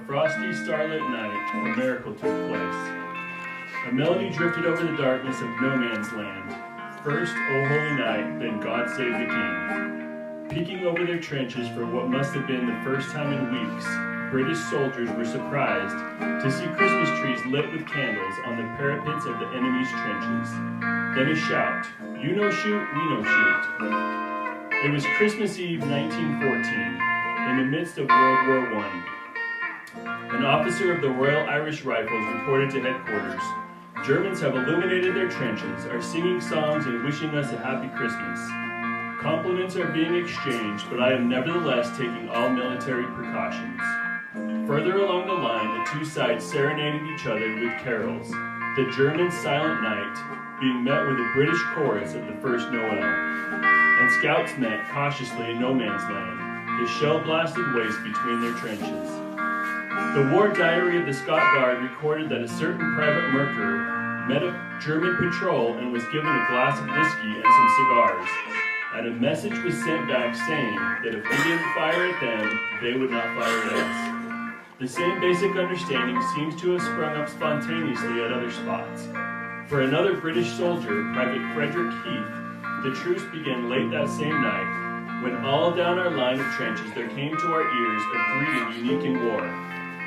frosty, starlit night, a miracle took place. A melody drifted over the darkness of no man's land. First, O Holy Night, then God Save the King. Peeking over their trenches for what must have been the first time in weeks, British soldiers were surprised to see Christmas trees lit with candles on the parapets of the enemy's trenches. Then a shout, "You no shoot, we no shoot." It was Christmas Eve 1914, in the midst of World War I. An officer of the Royal Irish Rifles reported to headquarters, "Germans have illuminated their trenches, are singing songs and wishing us a happy Christmas. Compliments are being exchanged, but I am nevertheless taking all military precautions." Further along the line, the two sides serenaded each other with carols, the German Silent Night being met with a British chorus of the first Noel. And scouts met cautiously in no man's land, the shell-blasted waste between their trenches. The war diary of the Scott Guard recorded that a certain Private Merker met a German patrol and was given a glass of whiskey and some cigars, and a message was sent back saying that if we didn't fire at them, they would not fire at us. The same basic understanding seems to have sprung up spontaneously at other spots. For another British soldier, Private Frederick Heath, the truce began late that same night, when all down our line of trenches there came to our ears a greeting unique in war.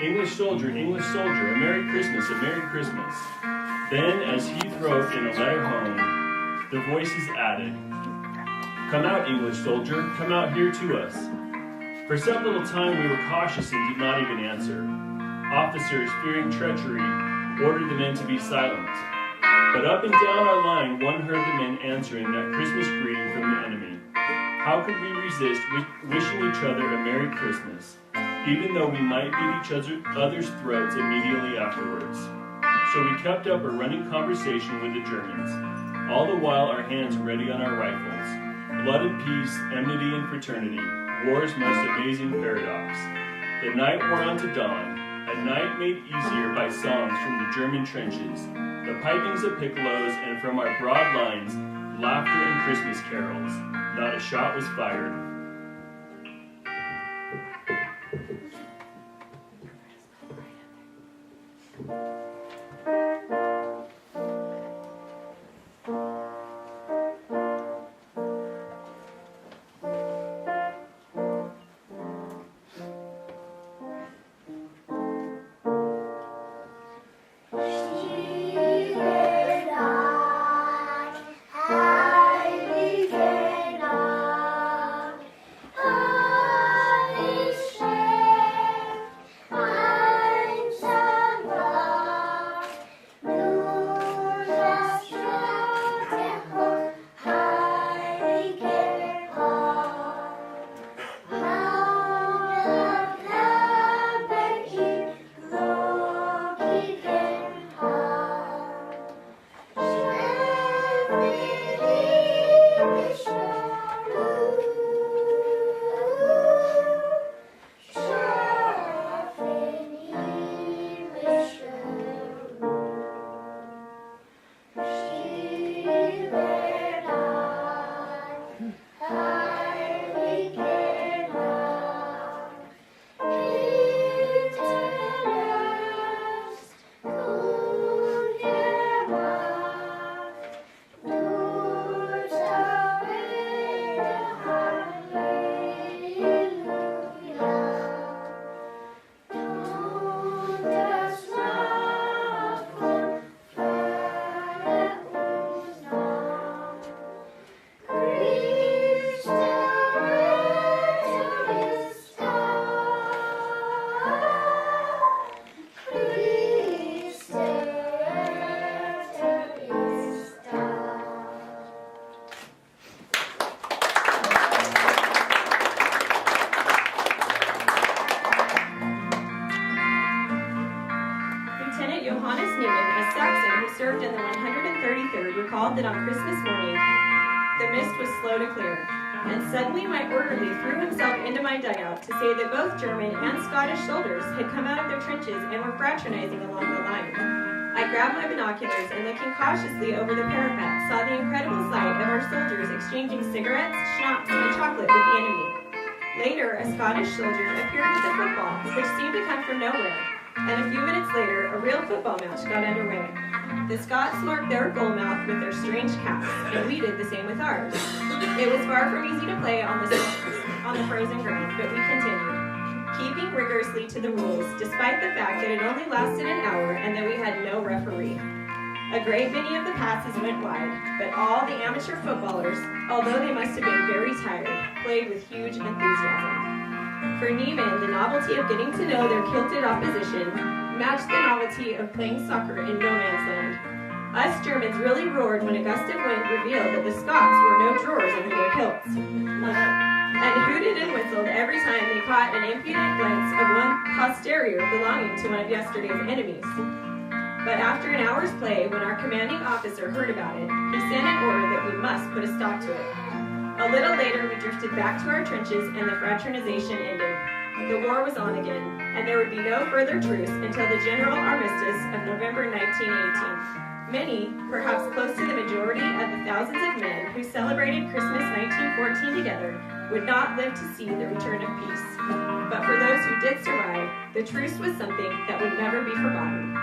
English soldier, a Merry Christmas, a Merry Christmas." Then, as Heath wrote in a letter home, the voices added, "Come out, English soldier, come out here to us." For some little time we were cautious and did not even answer. Officers, fearing treachery, ordered the men to be silent. But up and down our line, one heard the men answering that Christmas greeting from the enemy. How could we resist wishing each other a Merry Christmas, even though we might beat each other's throats immediately afterwards? So we kept up a running conversation with the Germans, all the while our hands ready on our rifles. Blood and peace, enmity and fraternity, war's most amazing paradox. The night wore on to dawn, a night made easier by songs from the German trenches, the pipings of piccolos, and from our broad lines, laughter and Christmas carols. Not a shot was fired. That on Christmas morning, the mist was slow to clear, and suddenly my orderly threw himself into my dugout to say that both German and Scottish soldiers had come out of their trenches and were fraternizing along the line. I grabbed my binoculars and, looking cautiously over the parapet, saw the incredible sight of our soldiers exchanging cigarettes, schnapps, and chocolate with the enemy. Later, a Scottish soldier appeared with a football, which seemed to come from nowhere, and a few minutes later, a real football match got underway. The Scots marked their goal mouth with their strange caps, and we did the same with ours. It was far from easy to play on the frozen ground, but we continued, keeping rigorously to the rules, despite the fact that it only lasted an hour and that we had no referee. A great many of the passes went wide, but all the amateur footballers, although they must have been very tired, played with huge enthusiasm. For Neiman, the novelty of getting to know their kilted opposition matched the novelty of playing soccer in no man's land. Us Germans really roared when a gust of wind revealed that the Scots wore no drawers under their kilts, and hooted and whistled every time they caught an impudent glance of one posterior belonging to one of yesterday's enemies. But after an hour's play, when our commanding officer heard about it, he sent an order that we must put a stop to it. A little later, we drifted back to our trenches and the fraternization ended. The war was on again, and there would be no further truce until the general armistice of November 1918. Many, perhaps close to the majority of the thousands of men who celebrated Christmas 1914 together, would not live to see the return of peace. But for those who did survive, the truce was something that would never be forgotten.